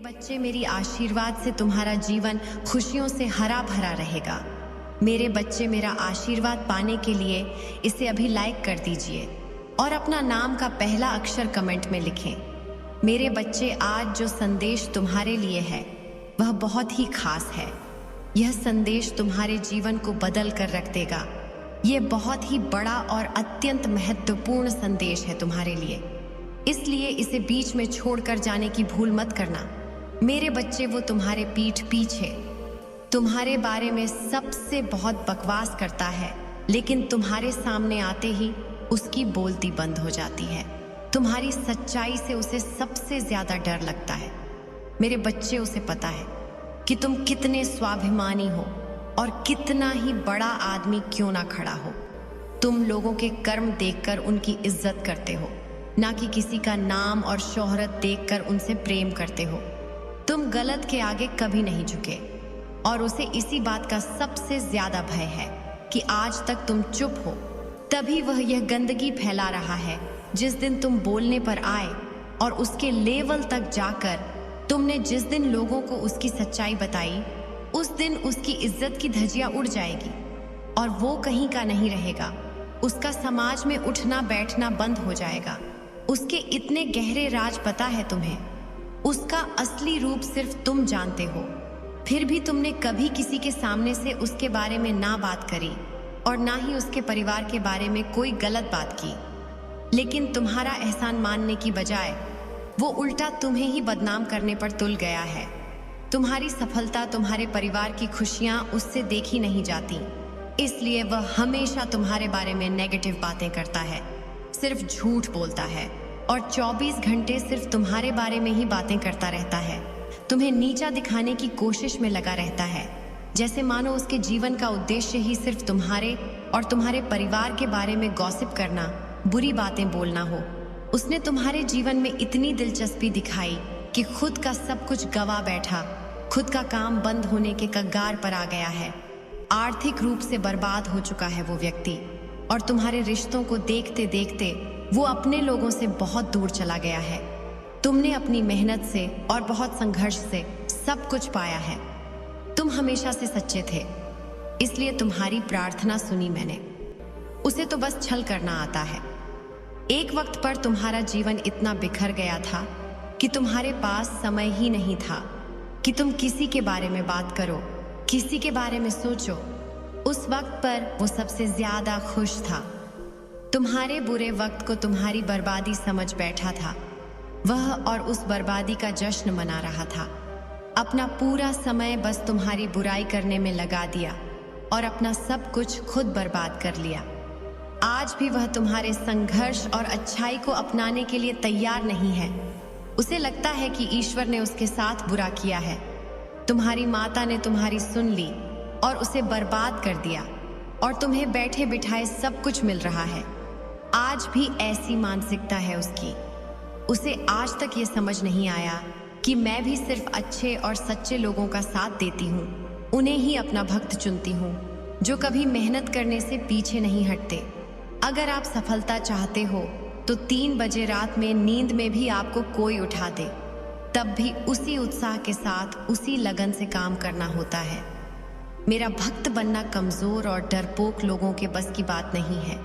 बच्चे, मेरी आशीर्वाद से तुम्हारा जीवन खुशियों से हरा भरा रहेगा। मेरे बच्चे, मेरा आशीर्वाद पाने के लिए इसे अभी लाइक कर दीजिए और अपना नाम का पहला अक्षर कमेंट में लिखें। मेरे बच्चे, आज जो संदेश तुम्हारे लिए है वह बहुत ही खास है। यह संदेश तुम्हारे जीवन को बदल कर रख देगा। ये बहुत ही बड़ा और अत्यंत महत्वपूर्ण संदेश है तुम्हारे लिए, इसलिए इसे बीच में छोड़कर जाने की भूल मत करना। मेरे बच्चे, वो तुम्हारे पीठ पीछे तुम्हारे बारे में सबसे बहुत बकवास करता है, लेकिन तुम्हारे सामने आते ही उसकी बोलती बंद हो जाती है। तुम्हारी सच्चाई से उसे सबसे ज्यादा डर लगता है। मेरे बच्चे, उसे पता है कि तुम कितने स्वाभिमानी हो और कितना ही बड़ा आदमी क्यों ना खड़ा हो। तुम लोगों के कर्म देखकर उनकी इज्जत करते हो, ना कि किसी का नाम और शोहरत देखकर उनसे प्रेम करते हो। तुम गलत के आगे कभी नहीं झुके और उसे इसी बात का सबसे ज्यादा भय है कि आज तक तुम चुप हो, तभी वह यह गंदगी फैला रहा है। जिस दिन तुम बोलने पर आए और उसके लेवल तक जाकर तुमने जिस दिन लोगों को उसकी सच्चाई बताई, उस दिन उसकी इज्जत की धज्जियां उड़ जाएगी और वो कहीं का नहीं रहेगा। उसका समाज में उठना बैठना बंद हो जाएगा। उसके इतने गहरे राज पता है तुम्हें। उसका असली रूप सिर्फ तुम जानते हो। फिर भी तुमने कभी किसी के सामने से उसके बारे में ना बात करी और ना ही उसके परिवार के बारे में कोई गलत बात की। लेकिन तुम्हारा एहसान मानने की बजाय वो उल्टा तुम्हें ही बदनाम करने पर तुल गया है। तुम्हारी सफलता, तुम्हारे परिवार की खुशियां उससे देखी नहीं जाती, इसलिए वह हमेशा तुम्हारे बारे में नेगेटिव बातें करता है, सिर्फ झूठ बोलता है और 24 घंटे सिर्फ तुम्हारे बारे में ही बातें करता रहता है। तुम्हें नीचा दिखाने की कोशिश में लगा रहता है, जैसे मानो उसके जीवन का उद्देश्य ही सिर्फ तुम्हारे और तुम्हारे परिवार के बारे में गॉसिप करना, बुरी बातें बोलना हो। उसने तुम्हारे जीवन में इतनी दिलचस्पी दिखाई कि खुद का सब कुछ गवा बैठा, खुद का काम बंद होने के कगार पर आ गया है। आर्थिक रूप से बर्बाद हो चुका है वो व्यक्ति और तुम्हारे रिश्तों को देखते देखते वो अपने लोगों से बहुत दूर चला गया है। तुमने अपनी मेहनत से और बहुत संघर्ष से सब कुछ पाया है। तुम हमेशा से सच्चे थे, इसलिए तुम्हारी प्रार्थना सुनी मैंने। उसे तो बस छल करना आता है। एक वक्त पर तुम्हारा जीवन इतना बिखर गया था कि तुम्हारे पास समय ही नहीं था कि तुम किसी के बारे में बात करो, किसी के बारे में सोचो। उस वक्त पर वो सबसे ज्यादा खुश था। तुम्हारे बुरे वक्त को तुम्हारी बर्बादी समझ बैठा था। वह और उस बर्बादी का जश्न मना रहा था। अपना पूरा समय बस तुम्हारी बुराई करने में लगा दिया और अपना सब कुछ खुद बर्बाद कर लिया। आज भी वह तुम्हारे संघर्ष और अच्छाई को अपनाने के लिए तैयार नहीं है। उसे लगता है कि ईश्वर ने उसके साथ बुरा किया है। तुम्हारी माता ने तुम्हारी सुन ली और उसे बर्बाद कर दिया और तुम्हें बैठे बिठाए सब कुछ मिल रहा है। आज भी ऐसी मानसिकता है उसकी। उसे आज तक ये समझ नहीं आया कि मैं भी सिर्फ अच्छे और सच्चे लोगों का साथ देती हूँ, उन्हें ही अपना भक्त चुनती हूँ, जो कभी मेहनत करने से पीछे नहीं हटते। अगर आप सफलता चाहते हो तो 3 बजे रात में नींद में भी आपको कोई उठा दे, तब भी उसी उत्साह के साथ, उसी लगन से काम करना होता है। मेरा भक्त बनना कमजोर और डरपोक लोगों के बस की बात नहीं है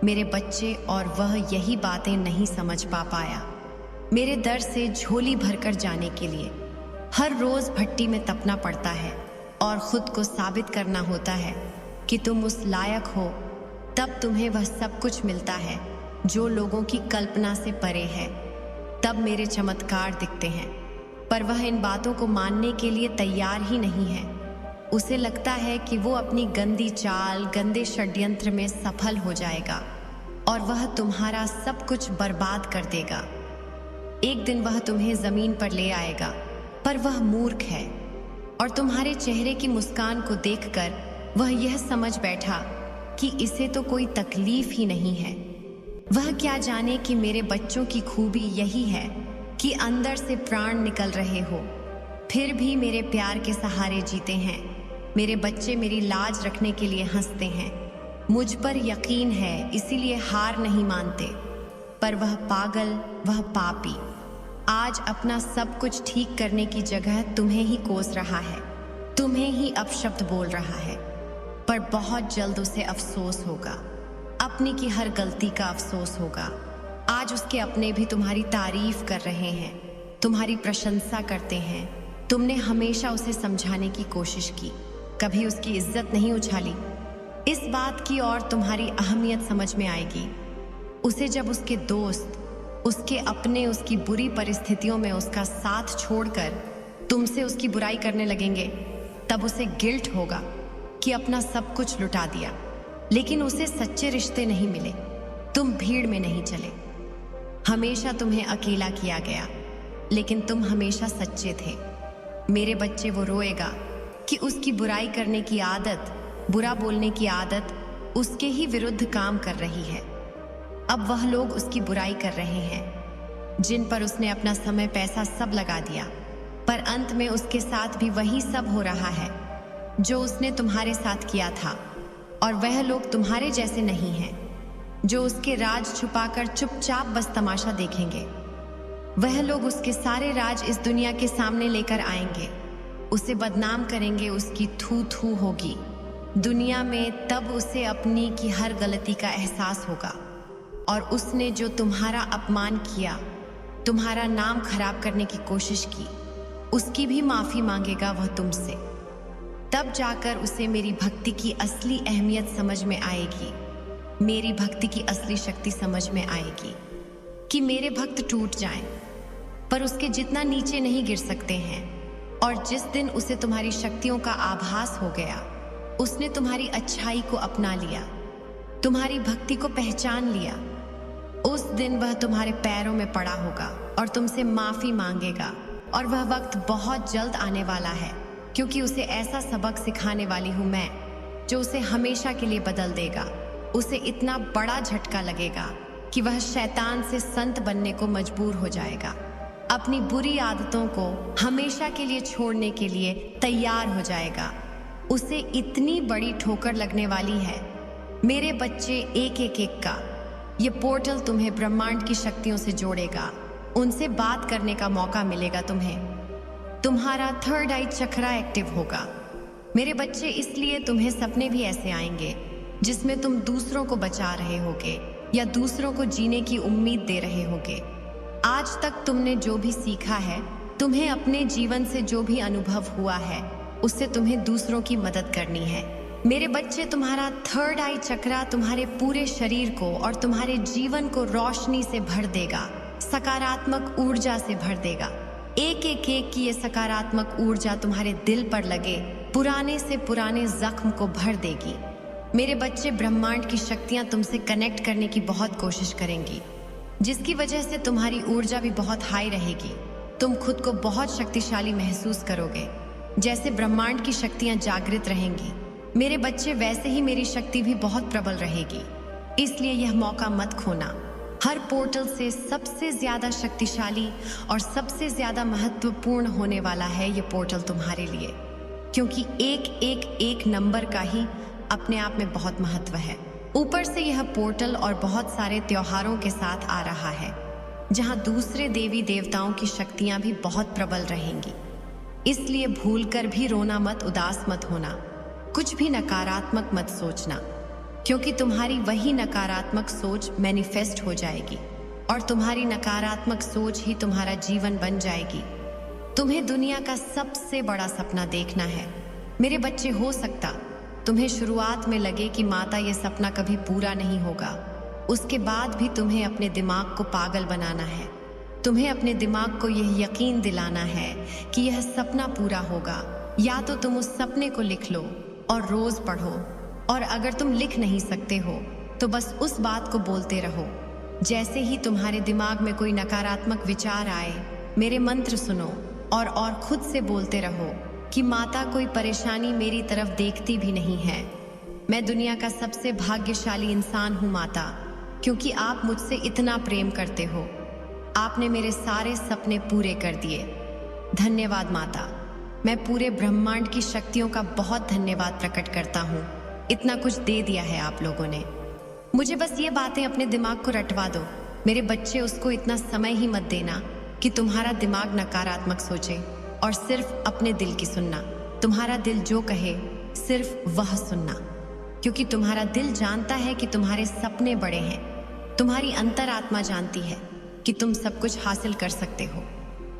मेरे बच्चे, और वह यही बातें नहीं समझ पाया। मेरे दर से झोली भरकर जाने के लिए हर रोज भट्टी में तपना पड़ता है और खुद को साबित करना होता है कि तुम उस लायक हो। तब तुम्हें वह सब कुछ मिलता है जो लोगों की कल्पना से परे है। तब मेरे चमत्कार दिखते हैं, पर वह इन बातों को मानने के लिए तैयार ही नहीं है। उसे लगता है कि वो अपनी गंदी चाल, गंदे षड्यंत्र में सफल हो जाएगा और वह तुम्हारा सब कुछ बर्बाद कर देगा। एक दिन वह तुम्हें जमीन पर ले आएगा, पर वह मूर्ख है और तुम्हारे चेहरे की मुस्कान को देखकर वह यह समझ बैठा कि इसे तो कोई तकलीफ ही नहीं है। वह क्या जाने कि मेरे बच्चों की खूबी यही है कि अंदर से प्राण निकल रहे हो, फिर भी मेरे प्यार के सहारे जीते हैं। मेरे बच्चे मेरी लाज रखने के लिए हंसते हैं। मुझ पर यकीन है, इसीलिए हार नहीं मानते। पर वह पागल, वह पापी आज अपना सब कुछ ठीक करने की जगह तुम्हें ही कोस रहा है, तुम्हें ही अपशब्द बोल रहा है। पर बहुत जल्द उसे अफसोस होगा, अपनी की हर गलती का अफसोस होगा। आज उसके अपने भी तुम्हारी तारीफ कर रहे हैं, तुम्हारी प्रशंसा करते हैं। तुमने हमेशा उसे समझाने की कोशिश की, कभी उसकी इज्जत नहीं उछाली। इस बात की और तुम्हारी अहमियत समझ में आएगी उसे जब उसके दोस्त, उसके अपने उसकी बुरी परिस्थितियों में उसका साथ छोड़कर तुमसे उसकी बुराई करने लगेंगे। तब उसे गिल्ट होगा कि अपना सब कुछ लुटा दिया। लेकिन उसे सच्चे रिश्ते नहीं मिले, तुम भीड़ में नहीं चले। हमेशा तुम्हें अकेला किया गया, लेकिन तुम हमेशा सच्चे थे। मेरे बच्चे, वो रोएगा कि उसकी बुराई करने की आदत, बुरा बोलने की आदत उसके ही विरुद्ध काम कर रही है। अब वह लोग उसकी बुराई कर रहे हैं जिन पर उसने अपना समय, पैसा सब लगा दिया, पर अंत में उसके साथ भी वही सब हो रहा है जो उसने तुम्हारे साथ किया था। और वह लोग तुम्हारे जैसे नहीं हैं जो उसके राज छुपाकर चुपचाप बस तमाशा देखेंगे। वह लोग उसके सारे राज इस दुनिया के सामने लेकर आएंगे, उसे बदनाम करेंगे, उसकी थू थू होगी दुनिया में। तब उसे अपनी की हर गलती का एहसास होगा और उसने जो तुम्हारा अपमान किया, तुम्हारा नाम खराब करने की कोशिश की, उसकी भी माफी मांगेगा वह तुमसे। तब जाकर उसे मेरी भक्ति की असली अहमियत समझ में आएगी, मेरी भक्ति की असली शक्ति समझ में आएगी कि मेरे भक्त टूट जाएं पर उसके जितना नीचे नहीं गिर सकते हैं। और जिस दिन उसे तुम्हारी शक्तियों का आभास हो गया, उसने तुम्हारी अच्छाई को अपना लिया, तुम्हारी भक्ति को पहचान लिया, उस दिन वह तुम्हारे पैरों में पड़ा होगा और तुमसे माफी मांगेगा। और वह वक्त बहुत जल्द आने वाला है, क्योंकि उसे ऐसा सबक सिखाने वाली हूं मैं जो उसे हमेशा के लिए बदल देगा। उसे इतना बड़ा झटका लगेगा कि वह शैतान से संत बनने को मजबूर हो जाएगा, अपनी बुरी आदतों को हमेशा के लिए छोड़ने के लिए तैयार हो जाएगा। उसे इतनी बड़ी ठोकर लगने वाली है मेरे बच्चे, एक एक एक का। ये पोर्टल तुम्हें ब्रह्मांड की शक्तियों से जोड़ेगा, उनसे बात करने का मौका मिलेगा तुम्हें। तुम्हारा थर्ड आई चक्रा एक्टिव होगा मेरे बच्चे। इसलिए तुम्हें सपने भी ऐसे आएंगे जिसमें तुम दूसरों को बचा रहे होगे या दूसरों को जीने की उम्मीद दे रहे होगे। आज तक तुमने जो भी सीखा है, तुम्हें अपने जीवन से जो भी अनुभव हुआ है, उससे तुम्हें दूसरों की मदद करनी है मेरे बच्चे। तुम्हारा थर्ड आई चक्रा तुम्हारे पूरे शरीर को और तुम्हारे जीवन को रोशनी से भर देगा, सकारात्मक ऊर्जा से भर देगा। एक एक एक की ये सकारात्मक ऊर्जा तुम्हारे दिल पर लगे, पुराने से पुराने जख्म को भर देगी मेरे बच्चे। ब्रह्मांड की शक्तियां तुमसे कनेक्ट करने की बहुत कोशिश करेंगी, जिसकी वजह से तुम्हारी ऊर्जा भी बहुत हाई रहेगी। तुम खुद को बहुत शक्तिशाली महसूस करोगे। जैसे ब्रह्मांड की शक्तियां जागृत रहेंगी मेरे बच्चे, वैसे ही मेरी शक्ति भी बहुत प्रबल रहेगी। इसलिए यह मौका मत खोना। हर पोर्टल से सबसे ज्यादा शक्तिशाली और सबसे ज्यादा महत्वपूर्ण होने वाला है ये पोर्टल तुम्हारे लिए, क्योंकि एक एक एक नंबर का ही अपने आप में बहुत महत्व है। ऊपर से यह पोर्टल और बहुत सारे त्योहारों के साथ आ रहा है, जहां दूसरे देवी देवताओं की शक्तियां भी बहुत प्रबल रहेंगी। इसलिए भूलकर भी रोना मत, उदास मत होना, कुछ भी नकारात्मक मत सोचना, क्योंकि तुम्हारी वही नकारात्मक सोच मैनिफेस्ट हो जाएगी और तुम्हारी नकारात्मक सोच ही तुम्हारा जीवन बन जाएगी। तुम्हें दुनिया का सबसे बड़ा सपना देखना है मेरे बच्चे। हो सकता तुम्हें शुरुआत में लगे कि माता ये सपना कभी पूरा नहीं होगा, उसके बाद भी तुम्हें अपने दिमाग को पागल बनाना है। तुम्हें अपने दिमाग को यह यकीन दिलाना है कि यह सपना पूरा होगा। या तो तुम उस सपने को लिख लो और रोज पढ़ो, और अगर तुम लिख नहीं सकते हो तो बस उस बात को बोलते रहो। जैसे ही तुम्हारे दिमाग में कोई नकारात्मक विचार आए, मेरे मंत्र सुनो और खुद से बोलते रहो कि माता, कोई परेशानी मेरी तरफ देखती भी नहीं है। मैं दुनिया का सबसे भाग्यशाली इंसान हूँ माता, क्योंकि आप मुझसे इतना प्रेम करते हो। आपने मेरे सारे सपने पूरे कर दिए। धन्यवाद माता। मैं पूरे ब्रह्मांड की शक्तियों का बहुत धन्यवाद प्रकट करता हूँ। इतना कुछ दे दिया है आप लोगों ने मुझे। बस ये बातें अपने दिमाग को रटवा दो मेरे बच्चे। उसको इतना समय ही मत देना कि तुम्हारा दिमाग नकारात्मक सोचे और सिर्फ अपने दिल की सुनना। तुम्हारा दिल जो कहे सिर्फ वह सुनना, क्योंकि तुम्हारा दिल जानता है कि तुम्हारे सपने बड़े हैं। तुम्हारी अंतरात्मा जानती है कि तुम सब कुछ हासिल कर सकते हो।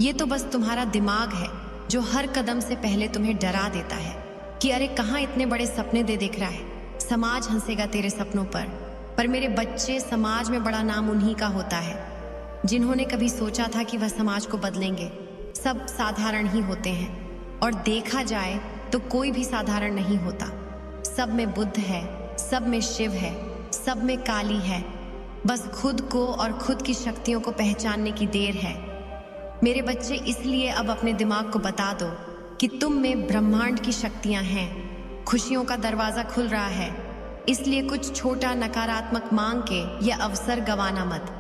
ये तो बस तुम्हारा दिमाग है जो हर कदम से पहले तुम्हें डरा देता है कि अरे कहाँ इतने बड़े सपने देख रहा है, समाज हंसेगा तेरे सपनों पर मेरे बच्चे, समाज में बड़ा नाम उन्हीं का होता है जिन्होंने कभी सोचा था कि वह समाज को बदलेंगे। सब साधारण ही होते हैं और देखा जाए तो कोई भी साधारण नहीं होता। सब में बुद्ध है, सब में शिव है, सब में काली है। बस खुद को और खुद की शक्तियों को पहचानने की देर है। मेरे बच्चे, इसलिए अब अपने दिमाग को बता दो कि तुम में ब्रह्मांड की शक्तियां हैं। खुशियों का दरवाजा खुल रहा है, इसलिए कुछ छोटा नकारात्मक मांग के यह अवसर गंवाना मत।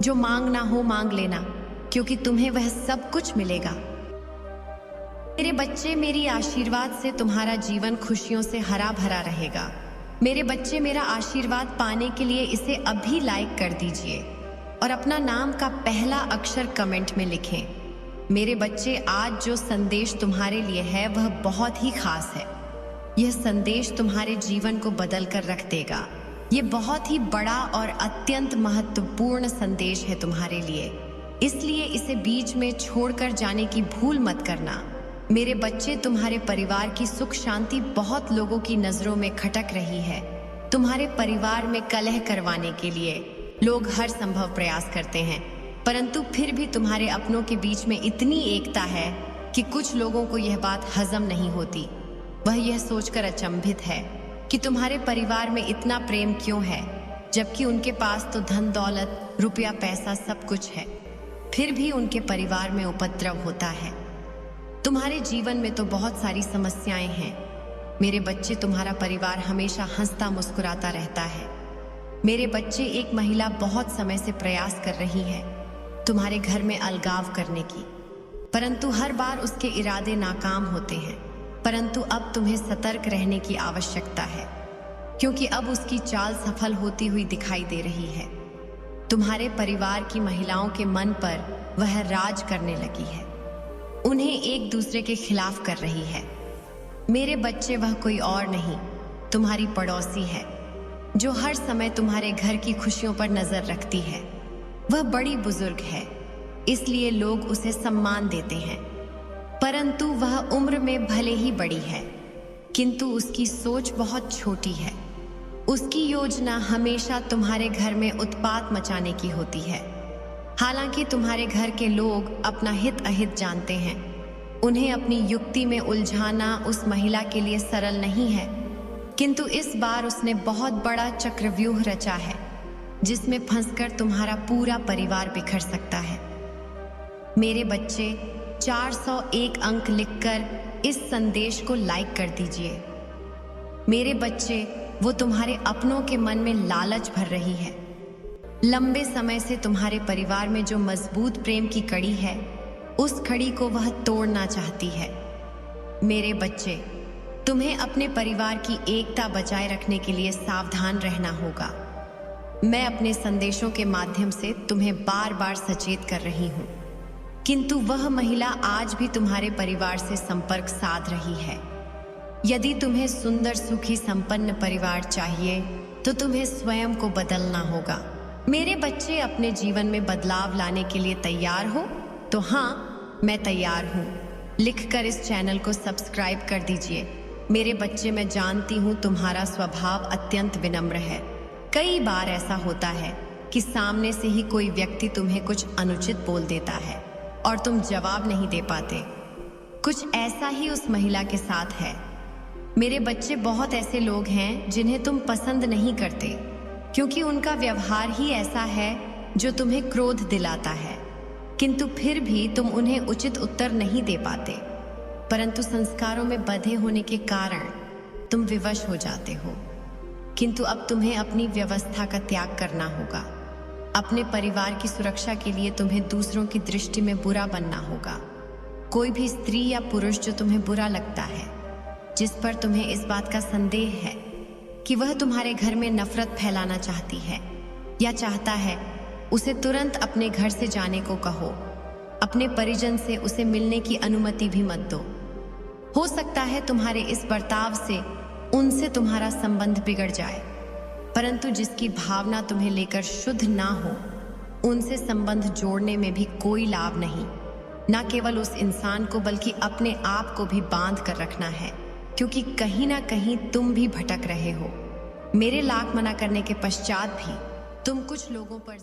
जो मांगना हो मांग लेना, क्योंकि तुम्हें वह सब कुछ मिलेगा। मेरे बच्चे, मेरी आशीर्वाद से तुम्हारा जीवन खुशियों से हरा भरा रहेगा। मेरे बच्चे, मेरा आशीर्वाद पाने के लिए इसे अभी लाइक कर दीजिए और अपना नाम का पहला अक्षर कमेंट में लिखें। मेरे बच्चे, आज जो संदेश तुम्हारे लिए है वह बहुत ही खास है। यह संदेश तुम्हारे जीवन को बदल कर रख देगा। ये बहुत ही बड़ा और अत्यंत महत्वपूर्ण संदेश है तुम्हारे लिए, इसलिए इसे बीच में छोड़कर जाने की भूल मत करना। मेरे बच्चे, तुम्हारे परिवार की सुख शांति बहुत लोगों की नजरों में खटक रही है। तुम्हारे परिवार में कलह करवाने के लिए लोग हर संभव प्रयास करते हैं, परंतु फिर भी तुम्हारे अपनों के बीच में इतनी एकता है कि कुछ लोगों को यह बात हजम नहीं होती। वह यह सोचकर अचंभित है कि तुम्हारे परिवार में इतना प्रेम क्यों है, जबकि उनके पास तो धन दौलत, रुपया, पैसा सब कुछ है, फिर भी उनके परिवार में उपद्रव होता है। तुम्हारे जीवन में तो बहुत सारी समस्याएं हैं। मेरे बच्चे, तुम्हारा परिवार हमेशा हंसता मुस्कुराता रहता है। मेरे बच्चे, एक महिला बहुत समय से प्रयास कर रही है तुम्हारे घर में अलगाव करने की, परंतु हर बार उसके इरादे नाकाम होते हैं। परंतु अब तुम्हें सतर्क रहने की आवश्यकता है, क्योंकि अब उसकी चाल सफल होती हुई दिखाई दे रही है। तुम्हारे परिवार की महिलाओं के मन पर वह राज करने लगी है, उन्हें एक दूसरे के खिलाफ कर रही है। मेरे बच्चे, वह कोई और नहीं, तुम्हारी पड़ोसी है, जो हर समय तुम्हारे घर की खुशियों पर नजर रखती है। वह बड़ी बुजुर्ग है, इसलिए लोग उसे सम्मान देते हैं, परंतु वह उम्र में भले ही बड़ी है, किंतु उसकी सोच बहुत छोटी है। उसकी योजना हमेशा तुम्हारे घर में उत्पात मचाने की होती है। हालांकि तुम्हारे घर के लोग अपना हित अहित जानते हैं, उन्हें अपनी युक्ति में उलझाना उस महिला के लिए सरल नहीं है, किंतु इस बार उसने बहुत बड़ा चक्रव्यूह रचा है, जिसमें फंसकर तुम्हारा पूरा परिवार बिखर सकता है। मेरे बच्चे, 401 अंक लिखकर इस संदेश को लाइक कर दीजिए। मेरे बच्चे, वो तुम्हारे अपनों के मन में लालच भर रही है। लंबे समय से तुम्हारे परिवार में जो मजबूत प्रेम की कड़ी है, उस कड़ी को वह तोड़ना चाहती है। मेरे बच्चे, तुम्हें अपने परिवार की एकता बचाए रखने के लिए सावधान रहना होगा। मैं अपने संदेशों के माध्यम से तुम्हें बार बार सचेत कर रही हूँ, किंतु वह महिला आज भी तुम्हारे परिवार से संपर्क साध रही है। यदि तुम्हें सुंदर, सुखी, संपन्न परिवार चाहिए तो तुम्हें स्वयं को बदलना होगा। मेरे बच्चे, अपने जीवन में बदलाव लाने के लिए तैयार हो? तो हाँ, मैं तैयार हूँ। लिखकर इस चैनल को सब्सक्राइब कर दीजिए। मेरे बच्चे, मैं जानती हूँ तुम्हारा स्वभाव अत्यंत विनम्र है। कई बार ऐसा होता है कि सामने से ही कोई व्यक्ति तुम्हें कुछ अनुचित बोल देता है और तुम जवाब नहीं दे पाते। कुछ ऐसा ही उस महिला के साथ है। मेरे बच्चे, बहुत ऐसे लोग हैं जिन्हें तुम पसंद नहीं करते, क्योंकि उनका व्यवहार ही ऐसा है जो तुम्हें क्रोध दिलाता है, किंतु फिर भी तुम उन्हें उचित उत्तर नहीं दे पाते, परंतु संस्कारों में बंधे होने के कारण तुम विवश हो जाते हो। किंतु अब तुम्हें अपनी व्यवस्था का त्याग करना होगा। अपने परिवार की सुरक्षा के लिए तुम्हें दूसरों की दृष्टि में बुरा बनना होगा। कोई भी स्त्री या पुरुष जो तुम्हें बुरा लगता है, जिस पर तुम्हें इस बात का संदेह है कि वह तुम्हारे घर में नफरत फैलाना चाहती है या चाहता है, उसे तुरंत अपने घर से जाने को कहो। अपने परिजन से उसे मिलने की अनुमति भी मत दो। हो सकता है तुम्हारे इस बर्ताव से उनसे तुम्हारा संबंध बिगड़ जाए, परंतु जिसकी भावना तुम्हें लेकर शुद्ध ना हो, उनसे संबंध जोड़ने में भी कोई लाभ नहीं। न केवल उस इंसान को बल्कि अपने आप को भी बांध कर रखना है, क्योंकि कहीं ना कहीं तुम भी भटक रहे हो। मेरे लाख मना करने के पश्चात भी तुम कुछ लोगों पर